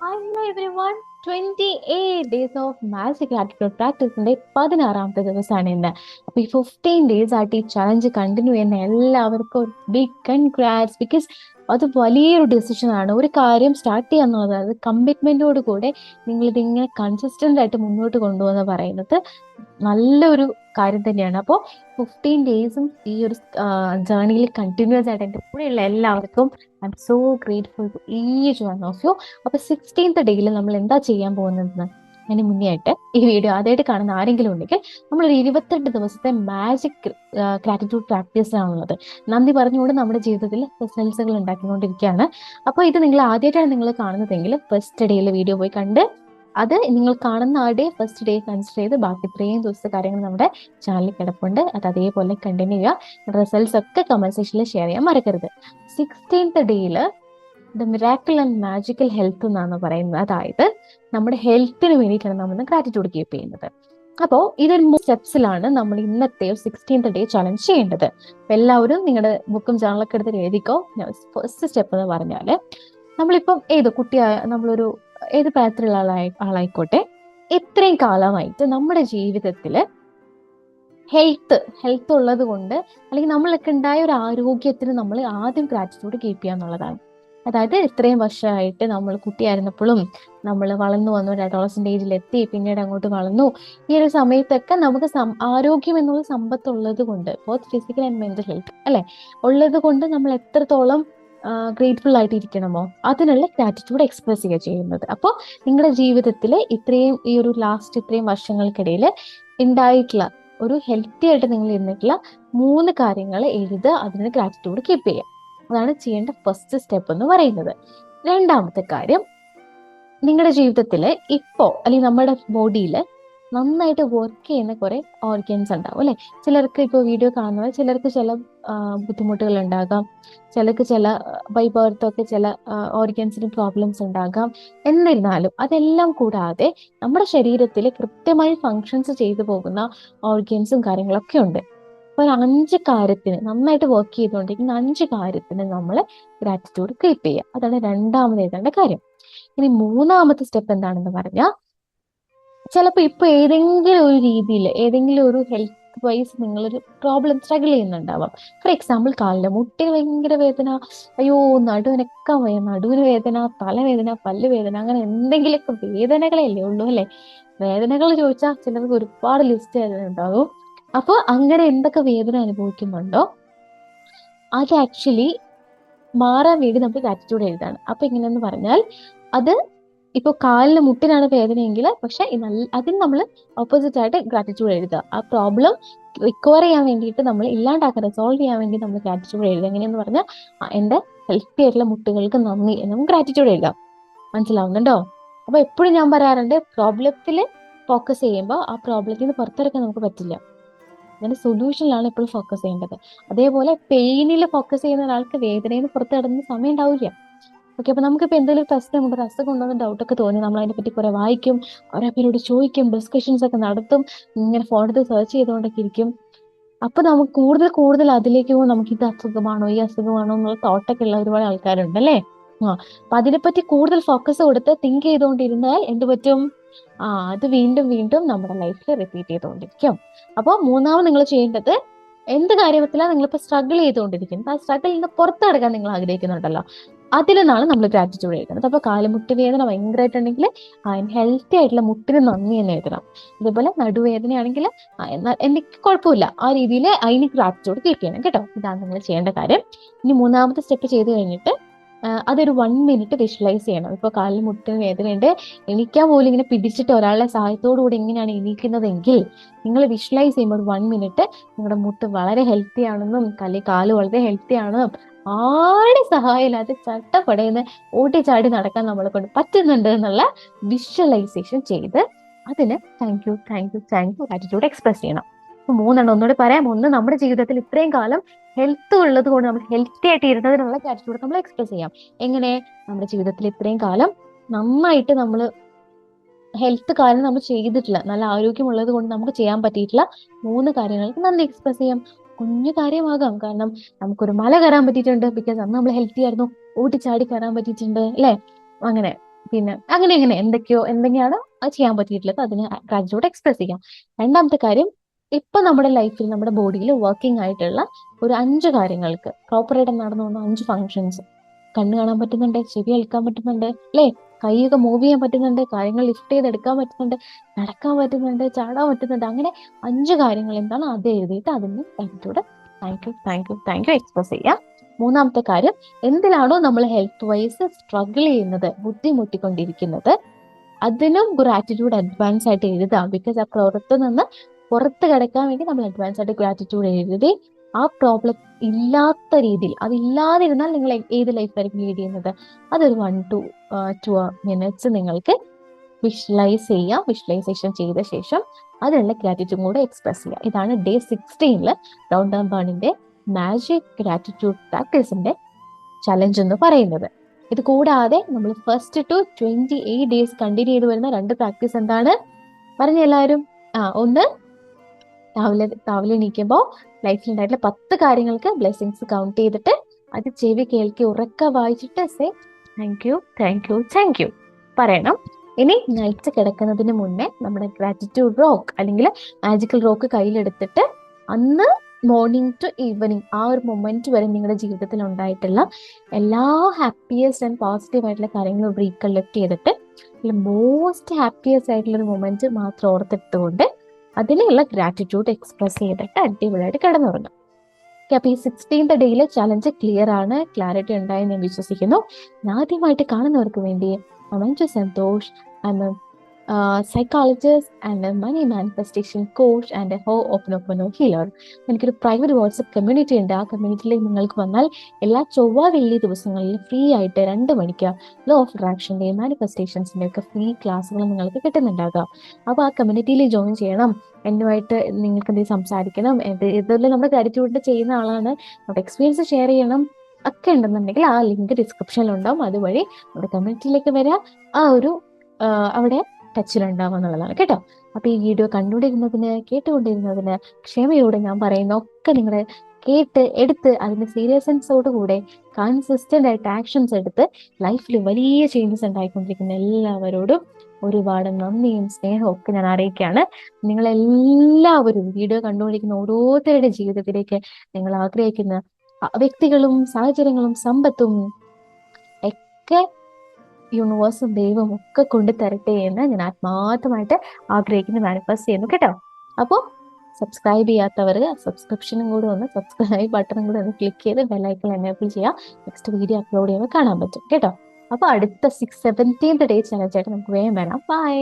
Hello everyone. 28 days of magic attitude പ്രാക്ടീസിന്റെ 16ാമത്തെ ദിവസമാണ് ഇന്ന്. അപ്പൊ ഈ 15 ഡേയ്സ് ആയിട്ട് ഈ ചലഞ്ച് കണ്ടിന്യൂ ചെയ്യുന്ന എല്ലാവർക്കും ഒരു ബിഗ് കൺഗ്രാറ്റ്സ്. ബിക്കോസ് അത് വലിയൊരു ഡെസിഷൻ ആണ്. ഒരു കാര്യം സ്റ്റാർട്ട് ചെയ്യുക എന്നുള്ളത്, അത് കമ്മിറ്റ്മെന്റോട് കൂടെ നിങ്ങൾ ഇതിങ്ങനെ കൺസിസ്റ്റന്റ് ആയിട്ട് മുന്നോട്ട് കൊണ്ടുപോകുന്ന പറയുന്നത് നല്ലൊരു കാര്യം തന്നെയാണ്. അപ്പോൾ 15 ഡേയ്സും ഈ ഒരു ജേർണിയിൽ കണ്ടിന്യൂസ് ആയിട്ട് എൻ്റെ കൂടെയുള്ള എല്ലാവർക്കും I am so grateful to each one of you. അപ്പൊ 16th ഡേയിൽ നമ്മൾ എന്താ ചെയ്യാൻ പോകുന്നതെന്ന് അതിന് മുന്നേ ആയിട്ട് ഈ വീഡിയോ ആദ്യമായിട്ട് കാണുന്ന ആരെങ്കിലും ഉണ്ടെങ്കിൽ നമ്മളൊരു 28 ദിവസത്തെ മാജിക് ഗ്രാറ്റിറ്റ്യൂഡ് പ്രാക്ടീസിലാണുള്ളത്. നന്ദി പറഞ്ഞുകൊണ്ട് നമ്മുടെ ജീവിതത്തിൽ റിസൾട്ട്സുകൾ ഉണ്ടാക്കിക്കൊണ്ടിരിക്കുകയാണ്. അപ്പോൾ ഇത് നിങ്ങൾ ആദ്യമായിട്ടാണ് നിങ്ങൾ കാണുന്നതെങ്കിൽ ഫസ്റ്റ് ഡേയിലെ വീഡിയോ പോയി കണ്ട് അത് നിങ്ങൾ കാണുന്ന ആ ഡേ ഫസ്റ്റ് ഡേ കൺസിഡർ ചെയ്ത് ബാക്കി ഇത്രയും ദിവസത്തെ കാര്യങ്ങൾ നമ്മുടെ ചാനലിൽ കിടപ്പുണ്ട്. അത് അതേപോലെ കണ്ടിന്യൂ ചെയ്യുക. റിസൾട്ട്സ് ഒക്കെ കമന്റ് സെക്ഷനിൽ ഷെയർ ചെയ്യാൻ മറക്കരുത്. 16th ഡേയിൽ the miracle and magical health എന്നാണ് പറയുന്നത്. അതായത് നമ്മുടെ ഹെൽത്തിന് വേണ്ടിയിട്ടാണ് നമ്മൾ ഗ്രാറ്റിറ്റ്യൂഡ് കീപ്പ് ചെയ്യുന്നത്. അപ്പോൾ ഇതൊരു 3 സ്റ്റെപ്സിലാണ് നമ്മൾ ഇന്നത്തെ 16th ഡേ ചലഞ്ച് ചെയ്യേണ്ടത്. അപ്പൊ എല്ലാവരും നിങ്ങളുടെ ബുക്കും ചാനലൊക്കെ എടുത്ത് എഴുതിക്കോ. ഫസ്റ്റ് സ്റ്റെപ്പ് എന്ന് പറഞ്ഞാൽ, നമ്മളിപ്പം നമ്മളൊരു ഏത് പ്രായത്തിലുള്ള ആളായിക്കോട്ടെ, ഇത്രയും കാലമായിട്ട് നമ്മുടെ ജീവിതത്തിൽ ഹെൽത്ത് ഉള്ളത് കൊണ്ട്, അല്ലെങ്കിൽ നമ്മൾക്ക് ഉണ്ടായ ഒരു ആരോഗ്യത്തിന് നമ്മൾ ആദ്യം ഗ്രാറ്റിറ്റ്യൂഡ് കീപ്പ് ചെയ്യുക എന്നുള്ളതാണ്. അതായത് ഇത്രയും വർഷമായിട്ട് നമ്മൾ കുട്ടിയായിരുന്നപ്പോഴും നമ്മൾ വളർന്നു വന്നു, അഡോളസെന്റ് ഏജിൽ എത്തി, പിന്നീട് അങ്ങോട്ട് വളർന്നു, ഈ ഒരു സമയത്തൊക്കെ നമുക്ക് ആരോഗ്യം എന്നുള്ള സമ്പത്ത് ഉള്ളത് കൊണ്ട്, both physical and mental health അല്ലെ, ഉള്ളത് കൊണ്ട് നമ്മൾ എത്രത്തോളം ഗ്രേറ്റ്ഫുൾ ആയിട്ട് ഇരിക്കണമോ അതിനുള്ള ഗ്രാറ്റിറ്റ്യൂഡ് എക്സ്പ്രസ് ചെയ്യുക ചെയ്യുന്നത്. അപ്പോൾ നിങ്ങളുടെ ജീവിതത്തിൽ ഈ ഒരു ലാസ്റ്റ് ഇത്രയും വർഷങ്ങൾക്കിടയിൽ ഉണ്ടായിട്ടുള്ള ഒരു ഹെൽത്തി ആയിട്ട് നിങ്ങൾ ഇരുന്നിട്ടുള്ള 3 കാര്യങ്ങൾ എഴുതുക, അതിന് ഗ്രാറ്റിറ്റ്യൂഡ് കീപ്പ് ചെയ്യുക. അതാണ് ചെയ്യേണ്ട ഫസ്റ്റ് സ്റ്റെപ്പ് എന്ന് പറയുന്നത്. രണ്ടാമത്തെ കാര്യം, നിങ്ങളുടെ ജീവിതത്തിൽ ഇപ്പോ അല്ലെങ്കിൽ നമ്മുടെ ബോഡിയിൽ നന്നായിട്ട് വർക്ക് ചെയ്യുന്ന കുറെ ഓർഗൻസ് ഉണ്ടാവും അല്ലെ. ചിലർക്ക് ഇപ്പോൾ വീഡിയോ കാണുന്നവർ, ചിലർക്ക് ചില ബുദ്ധിമുട്ടുകൾ ഉണ്ടാകാം, ചിലർക്ക് ചില ബൈ ബർത്തൊക്കെ ചില ഓർഗൻസിന് പ്രോബ്ലംസ് ഉണ്ടാകാം. എന്നിരുന്നാലും അതെല്ലാം കൂടാതെ നമ്മുടെ ശരീരത്തിൽ കൃത്യമായി ഫങ്ഷൻസ് ചെയ്തു പോകുന്ന ഓർഗൻസും കാര്യങ്ങളൊക്കെ ഉണ്ട്. അപ്പൊ 5 കാര്യത്തിന് നന്നായിട്ട് വർക്ക് ചെയ്തുകൊണ്ടിരിക്കുന്ന 5 കാര്യത്തിന് നമ്മൾ ഗ്രാറ്റിറ്റ്യൂഡ് കീപ്പ് ചെയ്യുക. അതാണ് രണ്ടാമത് എഴുതേണ്ട കാര്യം. ഇനി മൂന്നാമത്തെ സ്റ്റെപ്പ് എന്താണെന്ന് പറഞ്ഞാൽ, ചിലപ്പോൾ ഇപ്പൊ ഏതെങ്കിലും ഒരു രീതിയിൽ, ഏതെങ്കിലും ഒരു ഹെൽത്ത് വൈസ് നിങ്ങളൊരു പ്രോബ്ലം സ്ട്രഗിൾ ചെയ്യുന്നുണ്ടാവാം. ഫോർ എക്സാമ്പിൾ, കാലിന്റെ മുട്ടിന് ഭയങ്കര വേദന, അയ്യോ നടുവിനൊക്കെ നടുവിന് വേദന, തലവേദന, പല്ലുവേദന, അങ്ങനെ എന്തെങ്കിലുമൊക്കെ വേദനകളല്ലേ ഉള്ളൂ അല്ലെ. വേദനകൾ ചോദിച്ചാൽ ചിലർക്ക് ഒരുപാട് ലിസ്റ്റ് ഉണ്ടാകും. അപ്പൊ അങ്ങനെ എന്തൊക്കെ വേദന അനുഭവിക്കുന്നുണ്ടോ അത് ആക്ച്വലി മാറാൻ വേണ്ടി നമുക്ക് ഗ്രാറ്റിറ്റ്യൂഡ് എഴുതാണ്. അപ്പൊ എങ്ങനെയെന്ന് പറഞ്ഞാൽ, അത് ഇപ്പൊ കാലിന് മുട്ടിനാണ് വേദനയെങ്കിൽ, പക്ഷെ അതിന് നമ്മൾ ഓപ്പോസിറ്റ് ആയിട്ട് ഗ്രാറ്റിറ്റ്യൂഡ് എഴുതുക. ആ പ്രോബ്ലം റിക്കവർ ചെയ്യാൻ വേണ്ടിയിട്ട്, നമ്മൾ ഇല്ലാണ്ടാക്കാൻ, റിസോൾവ് ചെയ്യാൻ വേണ്ടി നമ്മൾ ഗ്രാറ്റിറ്റ്യൂഡ് എഴുതുക. എങ്ങനെയെന്ന് പറഞ്ഞാൽ, എന്റെ ഹെൽത്തി ആയിട്ടുള്ള മുട്ടുകൾക്ക് നന്ദി എന്ന് നമുക്ക് ഗ്രാറ്റിറ്റ്യൂഡ് എഴുതാം. മനസ്സിലാവുന്നുണ്ടോ? അപ്പൊ എപ്പോഴും ഞാൻ പറയാറുണ്ട്, പ്രോബ്ലത്തിൽ ഫോക്കസ് ചെയ്യുമ്പോൾ ആ പ്രോബ്ലത്തിൽ നിന്ന് പുറത്തിറക്കാൻ നമുക്ക് പറ്റില്ല. അതിന്റെ സൊല്യൂഷനിലാണ് എപ്പോഴും ഫോക്കസ് ചെയ്യേണ്ടത്. അതേപോലെ പെയിനിൽ ഫോക്കസ് ചെയ്യുന്ന ഒരാൾക്ക് വേദനയിൽ നിന്ന് പുറത്ത് കിടന്ന സമയം ഉണ്ടാവില്ല. ഓക്കെ, അപ്പൊ നമുക്കിപ്പോ എന്തെങ്കിലും പ്രശ്നമുണ്ട്, അസുഖം ഉണ്ടെന്ന് ഡൗട്ടൊക്കെ തോന്നി നമ്മൾ അതിനെ പറ്റി കുറെ വായിക്കും, കുറെ പേരോട് ചോദിക്കും, ഡിസ്കഷൻസ് ഒക്കെ നടത്തും, ഇങ്ങനെ ഫോണിൽ സെർച്ച് ചെയ്തുകൊണ്ടൊക്കെ ഇരിക്കും. അപ്പൊ നമുക്ക് കൂടുതൽ കൂടുതൽ അതിലേക്ക് പോകും, നമുക്ക് ഇത് അസുഖമാണോ ഈ അസുഖമാണോ എന്നുള്ള തോട്ടൊക്കെ ഉള്ള ഒരുപാട് ആൾക്കാരുണ്ട് അല്ലേ. അപ്പൊ അതിനെപ്പറ്റി കൂടുതൽ ഫോക്കസ് കൊടുത്ത് തിങ്ക് ചെയ്തുകൊണ്ടിരുന്നാൽ എന്ത് പറ്റും? അത് വീണ്ടും വീണ്ടും നമ്മുടെ ലൈഫിൽ റിപ്പീറ്റ് ചെയ്തുകൊണ്ടിരിക്കും. അപ്പൊ മൂന്നാമത് നിങ്ങൾ ചെയ്യേണ്ടത്, എന്ത് കാര്യത്തിലാണ് നിങ്ങളിപ്പോ സ്ട്രഗിൾ ചെയ്തുകൊണ്ടിരിക്കുന്നത്, ആ സ്ട്രഗിളിൽ നിന്ന് പുറത്തു കടക്കാൻ നിങ്ങൾ ആഗ്രഹിക്കുന്നുണ്ടല്ലോ, അതിൽ നിന്നാണ് നമ്മൾ ഗ്രാറ്റിറ്റ്യൂഡ് എഴുതുന്നത്. അപ്പൊ കാലുമുട്ട് വേദന ഭയങ്കരമായിട്ടുണ്ടെങ്കിൽ ഹെൽത്തി ആയിട്ടുള്ള മുട്ടിന് നന്ദി എന്ന് എഴുതണം. അതേപോലെ നടുവേദനയാണെങ്കിൽ എന്നാൽ എനിക്ക് കുഴപ്പമില്ല, ആ രീതിയിൽ അതിന് ഗ്രാറ്റിറ്റ്യൂഡ് കീപ്പ് ചെയ്യണം കേട്ടോ. ഇതാണ് നിങ്ങൾ ചെയ്യേണ്ട കാര്യം. ഇനി മൂന്നാമത്തെ സ്റ്റെപ്പ് ചെയ്ത് കഴിഞ്ഞിട്ട് അതൊരു 1 മിനിറ്റ് വിഷ്വലൈസ് ചെയ്യണം. ഇപ്പൊ കാലിൽ മുട്ടിന് വേദനയുണ്ട്, എണീക്കാൻ പോലും ഇങ്ങനെ പിടിച്ചിട്ട് ഒരാളുടെ സഹായത്തോടു കൂടി എങ്ങനെയാണ് എണീക്കുന്നതെങ്കിൽ, നിങ്ങൾ വിഷ്വലൈസ് ചെയ്യുമ്പോൾ 1 മിനിറ്റ് നിങ്ങളുടെ മുട്ട് വളരെ ഹെൽത്തി ആണെന്നും കാല് വളരെ ഹെൽത്തി ആണെന്നും ആരുടെ സഹായമില്ലാതെ ചട്ടപ്പടയുന്ന ഓട്ടിച്ചാടി നടക്കാൻ നമ്മളെ കൊണ്ട് പറ്റുന്നുണ്ട് എന്നുള്ള വിഷ്വലൈസേഷൻ ചെയ്ത് അതിന് താങ്ക് യു ആറ്റിറ്റ്യൂഡ് എക്സ്പ്രസ് ചെയ്യണം. അപ്പൊ 3 ഒന്നുകൂടി പറയാം. ഒന്ന്, നമ്മുടെ ജീവിതത്തിൽ ഇത്രയും കാലം ഹെൽത്ത് ഉള്ളത് കൊണ്ട് നമ്മൾ ഹെൽത്തി ആയിട്ട് ഇരുന്നതിനുള്ള ഗ്രാറ്റിറ്റ്യൂഡ് നമ്മൾ എക്സ്പ്രസ് ചെയ്യാം. എങ്ങനെ? നമ്മുടെ ജീവിതത്തിൽ ഇത്രയും കാലം നന്നായിട്ട് നമ്മൾ ഹെൽത്ത് കാര്യം നമ്മൾ ചെയ്തിട്ടില്ല, നല്ല ആരോഗ്യമുള്ളത് കൊണ്ട് നമുക്ക് ചെയ്യാൻ പറ്റിയിട്ടുള്ള 3 കാര്യങ്ങൾക്ക് നന്ദി എക്സ്പ്രസ് ചെയ്യാം. കുഞ്ഞു കാര്യമാകാം, കാരണം നമുക്കൊരു മല കയറാൻ പറ്റിയിട്ടുണ്ട്, ബിക്കോസ് അന്ന് നമ്മൾ ഹെൽത്തി ആയിരുന്നു, ഓടിച്ചാടി കയറാൻ പറ്റിയിട്ടുണ്ട് അല്ലെ. അങ്ങനെ പിന്നെ അങ്ങനെ എന്തൊക്കെയാണോ അത് ചെയ്യാൻ പറ്റിയിട്ടുള്ളത് അതിന് ഗ്രാറ്റിറ്റ്യൂഡ് എക്സ്പ്രസ് ചെയ്യാം. രണ്ടാമത്തെ കാര്യം, ഇപ്പൊ നമ്മുടെ ലൈഫിൽ നമ്മുടെ ബോഡിയിൽ വർക്കിംഗ് ആയിട്ടുള്ള ഒരു 5 കാര്യങ്ങൾക്ക് പ്രോപ്പറായിട്ട് നടന്നു പോകുന്ന 5 ഫങ്ഷൻസ്, കണ്ണ് കാണാൻ പറ്റുന്നുണ്ട്, ചെവി കേൾക്കാൻ പറ്റുന്നുണ്ട്, അല്ലേ, കൈയൊക്കെ മൂവ് ചെയ്യാൻ പറ്റുന്നുണ്ട്, കാര്യങ്ങൾ ലിഫ്റ്റ് ചെയ്തെടുക്കാൻ പറ്റുന്നുണ്ട്, നടക്കാൻ പറ്റുന്നുണ്ട്, ചാടാൻ പറ്റുന്നുണ്ട്, അങ്ങനെ 5 കാര്യങ്ങൾ എന്താണ് അത് എഴുതിയിട്ട് അതിന് ഗ്രാറ്റിറ്റ്യൂഡ് താങ്ക് യു എക്സ്പ്രസ് ചെയ്യാം. മൂന്നാമത്തെ കാര്യം, എന്തിലാണോ നമ്മൾ ഹെൽത്ത് വൈസ് സ്ട്രഗിൾ ചെയ്യുന്നത്, ബുദ്ധിമുട്ടിക്കൊണ്ടിരിക്കുന്നത്, അതിനും ഗ്രാറ്റിറ്റ്യൂഡ് അഡ്വാൻസ് ആയിട്ട് എഴുതാം. ബിക്കോസ് ആ പുറത്ത് നിന്ന് പുറത്ത് കിടക്കാൻ വേണ്ടി നമ്മൾ അഡ്വാൻസ് ആയിട്ട് ഗ്രാറ്റിറ്റ്യൂഡ് എഴുതി ആ പ്രോബ്ലം ഇല്ലാത്ത രീതിയിൽ, അതില്ലാതിരുന്നാൽ നിങ്ങൾ ഏത് ലൈഫായിരിക്കും ലീഡ് ചെയ്യുന്നത്, അതൊരു 1 to 2 minutes നിങ്ങൾക്ക് വിഷ്വലൈസ് ചെയ്യാം. വിഷ്വലൈസേഷൻ ചെയ്ത ശേഷം അതിനുള്ള ഗ്രാറ്റിറ്റ്യൂഡ് കൂടെ എക്സ്പ്രസ് ചെയ്യാം. ഇതാണ് ഡേ 16 റൗണ്ട് ആൻഡ് ബേണിന്റെ മാജിക് ഗ്രാറ്റിറ്റ്യൂഡ് പ്രാക്ടീസിന്റെ ചലഞ്ച് എന്ന് പറയുന്നത്. ഇത് കൂടാതെ നമ്മൾ 1 to 28 days കണ്ടിന്യൂ ചെയ്ത് വരുന്ന 2 പ്രാക്ടീസ് എന്താണ് പറഞ്ഞ എല്ലാവരും? ഒന്ന്, രാവിലെ എണീക്കുമ്പോൾ ലൈഫിൽ ഉണ്ടായിട്ടുള്ള 10 കാര്യങ്ങൾക്ക് ബ്ലെസ്സിങ്സ് കൗണ്ട് ചെയ്തിട്ട് അത് ചെവി കേൾക്കി ഉറക്ക വായിച്ചിട്ട് സേ താങ്ക് യു പറയണം. ഇനി നൈറ്റ് കിടക്കുന്നതിന് മുന്നേ നമ്മുടെ ഗ്രാറ്റിറ്റ്യൂഡ് റോക്ക് അല്ലെങ്കിൽ മാജിക്കൽ റോക്ക് കയ്യിലെടുത്തിട്ട് അന്ന് മോർണിംഗ് ടു ഈവനിങ് ആ ഒരു മൊമെന്റ് വരെ നിങ്ങളുടെ ജീവിതത്തിൽ ഉണ്ടായിട്ടുള്ള എല്ലാ ഹാപ്പിയസ്റ്റ് ആൻഡ് പോസിറ്റീവ് ആയിട്ടുള്ള കാര്യങ്ങളും റീകലക്ട് ചെയ്തിട്ട് മോസ്റ്റ് ഹാപ്പിയസ്റ്റ് ആയിട്ടുള്ള ഒരു മൊമെന്റ് മാത്രം ഓർത്തെടുത്തുകൊണ്ട് അതിനുള്ള ഗ്രാറ്റിറ്റ്യൂഡ് എക്സ്പ്രസ് ചെയ്തിട്ട് അടിപൊളിയായിട്ട് കിടന്നുറങ്ങും. അപ്പൊ ഈ 16th ഡേയിലെ ചലഞ്ച് ക്ലിയർ ആണ്, ക്ലാരിറ്റി ഉണ്ടായി ഞാൻ വിശ്വസിക്കുന്നു. ആദ്യമായിട്ട് കാണുന്നവർക്ക് വേണ്ടി Santosh, psychologist and money manifestation coach and ho'oponopono healer. എനിക്കൊരു പ്രൈവറ്റ് വാട്സ്ആപ്പ് കമ്മ്യൂണിറ്റി ഉണ്ട്. ആ കമ്മ്യൂണിറ്റിയിലേക്ക് നിങ്ങൾക്ക് വന്നാൽ എല്ലാ ചൊവ്വ വെള്ളി ദിവസങ്ങളിൽ ഫ്രീ ആയിട്ട് 2 മണിക്ക് ലോ ഓഫ് അട്രാക്ഷന്റെയും മാനിഫെസ്റ്റേഷൻസിന്റെ ഒക്കെ ഫ്രീ ക്ലാസ്സുകൾ നിങ്ങൾക്ക് കിട്ടുന്നുണ്ടാകാം. അപ്പൊ ആ കമ്മ്യൂണിറ്റിയിൽ ജോയിൻ ചെയ്യണം. എന്നുമായിട്ട് നിങ്ങൾക്ക് എന്തെങ്കിലും സംസാരിക്കണം, ഇതെല്ലാം നമ്മുടെ ഗ്രാറ്റിറ്റ്യൂഡിൽ ചെയ്യുന്ന ആളാണ്, നമ്മുടെ എക്സ്പീരിയൻസ് ഷെയർ ചെയ്യണം ഒക്കെ ഉണ്ടെന്നുണ്ടെങ്കിൽ ആ ലിങ്ക് ഡിസ്ക്രിപ്ഷനിൽ ഉണ്ടാവും. അതുവഴി നമ്മുടെ കമ്മ്യൂണിറ്റിയിലേക്ക് വരാം. ആ ഒരു അവിടെ ടച്ചിലുണ്ടാവുക എന്നുള്ളതാണ് കേട്ടോ. അപ്പൊ ഈ വീഡിയോ കേട്ടുകൊണ്ടിരുന്നതിന് ക്ഷമയോടെ ഞാൻ പറയുന്ന ഒക്കെ നിങ്ങൾ എടുത്ത് അതിന്റെ സീരിയസ്നെസ്സോട് കൂടെ കൺസിസ്റ്റന്റ് ആയിട്ട് ആക്ഷൻസ് എടുത്ത് ലൈഫിൽ വലിയ ചേഞ്ചസ് ഉണ്ടായിക്കൊണ്ടിരിക്കുന്ന എല്ലാവരോടും ഒരുപാട് നന്ദിയും സ്നേഹവും ഒക്കെ ഞാൻ അറിയിക്കുകയാണ്. നിങ്ങളെല്ലാവരും വീഡിയോ കണ്ടുകൊണ്ടിരിക്കുന്ന ഓരോരുത്തരുടെ ജീവിതത്തിലേക്ക് നിങ്ങൾ ആഗ്രഹിക്കുന്ന വ്യക്തികളും സാഹചര്യങ്ങളും സമ്പത്തും ഒക്കെ യൂണിവേഴ്സും ദൈവം ഒക്കെ കൊണ്ടു തരട്ടെ എന്ന് ഞാൻ ആത്മാർത്ഥമായിട്ട് ആഗ്രഹിക്കുന്നു, മാനിഫെസ്റ്റ് ചെയ്യുന്നു കേട്ടോ. അപ്പോൾ സബ്സ്ക്രൈബ് ചെയ്യാത്തവർ സബ്സ്ക്രിപ്ഷനും കൂടെ സബ്സ്ക്രൈബ് ബട്ടണും കൂടെ ക്ലിക്ക് ചെയ്ത് ബെല്ലൈക്കൺ എനേബിൾ ചെയ്യുക. നെക്സ്റ്റ് വീഡിയോ അപ്ലോഡ് ചെയ്യുമ്പോൾ കാണാൻ പറ്റും കേട്ടോ. അപ്പൊ അടുത്ത 17th ഡേ ചലഞ്ചായിട്ട് നമുക്ക് വേഗം വരാം. ബൈ.